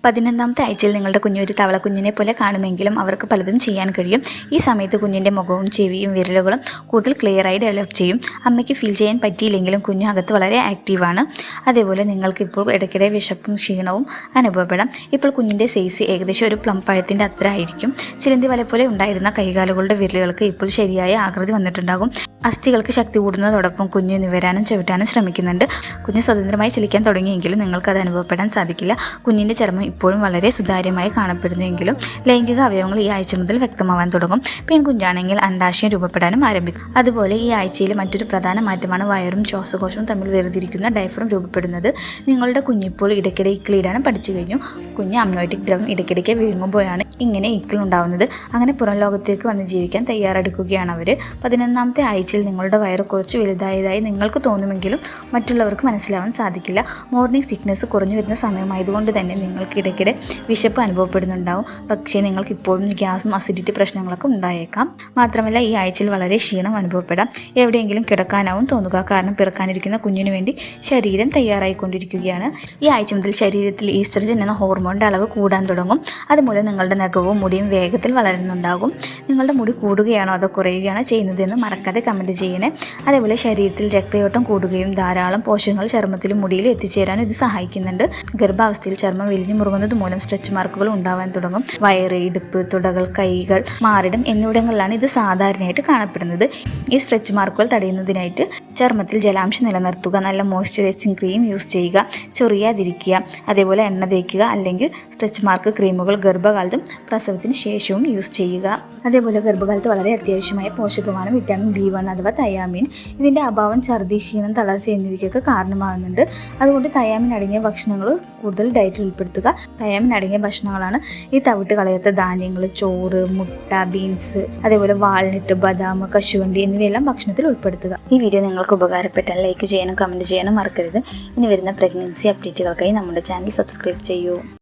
11ാമത്തെ ആഴ്ചയിൽ നിങ്ങളുടെ കുഞ്ഞ് ഒരു തവളക്കുഞ്ഞിനെ പോലെ കാണുമെങ്കിലും അവർക്ക് പലതും ചെയ്യാൻ കഴിയും. ഈ സമയത്ത് കുഞ്ഞിൻ്റെ മുഖവും ചെവിയും വിരലുകളും കൂടുതൽ ക്ലിയറായി ഡെവലപ്പ് ചെയ്യും. അമ്മയ്ക്ക് ഫീൽ ചെയ്യാൻ പറ്റിയില്ലെങ്കിലും കുഞ്ഞു അകത്ത് വളരെ ആക്റ്റീവാണ്. അതേപോലെ നിങ്ങൾക്ക് ഇപ്പോൾ ഇടയ്ക്കിടെ വിശപ്പും ക്ഷീണവും അനുഭവപ്പെടാം. ഇപ്പോൾ കുഞ്ഞിൻ്റെ സൈസ് ഏകദേശം ഒരു പ്ലം പഴത്തിൻ്റെ അത്ര ആയിരിക്കും. ചിലന്തി വല പോലെ ഉണ്ടായിരുന്ന കൈകാലുകളുടെ വിരലുകൾക്ക് ഇപ്പോൾ ശരിയായ ആകൃതി വന്നിട്ടുണ്ടാകും. അസ്ഥികൾക്ക് ശക്തി കൂടുന്നതോടൊപ്പം കുഞ്ഞ് നിവരാനും ചവിട്ടാനും ശ്രമിക്കുന്നുണ്ട്. കുഞ്ഞ് സ്വതന്ത്രമായി ചലിക്കാൻ തുടങ്ങിയെങ്കിലും നിങ്ങൾക്കത് അനുഭവപ്പെടാൻ സാധിക്കില്ല. കുഞ്ഞിൻ്റെ ചർമ്മം ഇപ്പോഴും വളരെ സുതാര്യമായി കാണപ്പെടുന്നുവെങ്കിലും ലൈംഗിക അവയവങ്ങൾ ഈ ആഴ്ച മുതൽ വ്യക്തമാവാൻ തുടങ്ങും. പെൺകുഞ്ഞാണെങ്കിൽ അണ്ഡാശയം രൂപപ്പെടാനും ആരംഭിക്കും. അതുപോലെ ഈ ആഴ്ചയിലെ മറ്റൊരു പ്രധാന മാറ്റമാണ് വയറും ശ്വാസകോശവും തമ്മിൽ വേർതിരിക്കുന്ന ഡയഫ്രം രൂപപ്പെടുന്നത്. നിങ്ങളുടെ കുഞ്ഞിപ്പോൾ ഇടയ്ക്കിടെ ഇക്കിളിടാനും പഠിച്ചു കഴിഞ്ഞു. കുഞ്ഞ് അമ്നോട്ടിക് ദ്രവം ഇടയ്ക്കിടയ്ക്ക് വിഴുങ്ങുമ്പോഴാണ് ഇങ്ങനെ ഇക്കിളുണ്ടാവുന്നത്. അങ്ങനെ പുറം ലോകത്തേക്ക് വന്ന് ജീവിക്കാൻ തയ്യാറെടുക്കുകയാണ് അവർ. 11ാമത്തെ ആഴ്ചയിൽ നിങ്ങളുടെ വയറ് കുറച്ച് വലുതായതായി നിങ്ങൾക്ക് തോന്നുമെങ്കിലും മറ്റുള്ളവർക്ക് മനസ്സിലാവാൻ സാധിക്കില്ല. മോർണിംഗ് സിക്നസ് കുറഞ്ഞു വരുന്ന സമയമായതുകൊണ്ട് തന്നെ നിങ്ങൾക്ക് ഇടയ്ക്കിടെ വിശപ്പ് അനുഭവപ്പെടുന്നുണ്ടാവും. പക്ഷേ നിങ്ങൾക്ക് ഇപ്പോഴും ഗ്യാസും അസിഡിറ്റി പ്രശ്നങ്ങളൊക്കെ ഉണ്ടായേക്കാം. മാത്രമല്ല ഈ ആഴ്ചയിൽ വളരെ ക്ഷീണം അനുഭവപ്പെടാം. എവിടെയെങ്കിലും കിടക്കാനാവും തോന്നുക. കാരണം പിറക്കാനിരിക്കുന്ന കുഞ്ഞിനു വേണ്ടി ശരീരം തയ്യാറായിക്കൊണ്ടിരിക്കുകയാണ്. ഈ ആഴ്ച മുതൽ ശരീരത്തിൽ ഈസ്ട്രജൻ എന്ന ഹോർമോണിൻ്റെ അളവ് കൂടാൻ തുടങ്ങും. അതുമൂലം നിങ്ങളുടെ നഖവും മുടിയും വേഗത്തിൽ വളരുന്നുണ്ടാകും. നിങ്ങളുടെ മുടി കൂടുകയാണോ അതോ കുറയുകയാണോ ചെയ്യുന്നതെന്ന് മറക്കാതെ കമൻറ്റ് ചെയ്യണേ. അതേപോലെ ശരീരത്തിൽ രക്തയോട്ടം കൂടുകയും ധാരാളം പോഷകങ്ങൾ ചർമ്മത്തിലും മുടിയിലും എത്തിച്ചേരാനും ഇത് സഹായിക്കുന്നുണ്ട്. ഗർഭാവസ്ഥയിൽ ചർമ്മം വലിഞ്ഞു മുറുകുന്നത് മൂലം സ്ട്രെച്ച് മാർക്കുകൾ ഉണ്ടാവാൻ തുടങ്ങും. വയറ്, ഇടുപ്പ്, തുടകൾ, കൈകൾ, മാറിടം എന്നിവിടങ്ങളിലാണ് ഇത് സാധാരണയായിട്ട് കാണപ്പെടുന്നത്. ഈ സ്ട്രെച്ച് മാർക്കുകൾ തടയുന്നതിനായിട്ട് ചർമ്മത്തിൽ ജലാംശം നിലനിർത്തുക, നല്ല മോയ്സ്ചറൈസിങ് ക്രീം യൂസ് ചെയ്യുക, ചൊറിയാതിരിക്കുക, അതേപോലെ എണ്ണ തേക്കുക അല്ലെങ്കിൽ സ്ട്രെച്ച് മാർക്ക് ക്രീമുകൾ ഗർഭകാലത്തും പ്രസവത്തിന് ശേഷവും യൂസ് ചെയ്യുക. അതേപോലെ ഗർഭകാലത്ത് വളരെ അത്യാവശ്യമായ പോഷകമാണ് വിറ്റാമിൻ B1 അഥവാ തയാമിൻ. ഇതിൻ്റെ അഭാവം ഛർദി, ക്ഷീണം, തളർച്ച എന്നിവയ്ക്കൊക്കെ കാരണമാകുന്നുണ്ട്. അതുകൊണ്ട് തയാമിൻ അടങ്ങിയ ഭക്ഷണങ്ങൾ കൂടുതൽ ഡയറ്റിൽ ഉൾപ്പെടുത്തുക. തയാമിൻ അടങ്ങിയ ഭക്ഷണങ്ങളാണ് ഈ തവിട്ട് കളയാത്ത ധാന്യങ്ങൾ, ചോറ്, മുട്ട, ബീൻസ്, അതേപോലെ വാൾനട്ട്, ബദാം, കശുവണ്ടി എന്നിവയെല്ലാം ഭക്ഷണത്തിൽ ഉൾപ്പെടുത്തുക. ഈ വീഡിയോ നിങ്ങൾക്ക് ഉപകാരപ്പെട്ടാൽ ലൈക്ക് ചെയ്യാനും കമൻറ്റ് ചെയ്യാനും മറക്കരുത്. ഇനി വരുന്ന പ്രഗ്നൻസി അപ്ഡേറ്റുകൾക്കായി നമ്മുടെ ചാനൽ സബ്സ്ക്രൈബ് ചെയ്യൂ.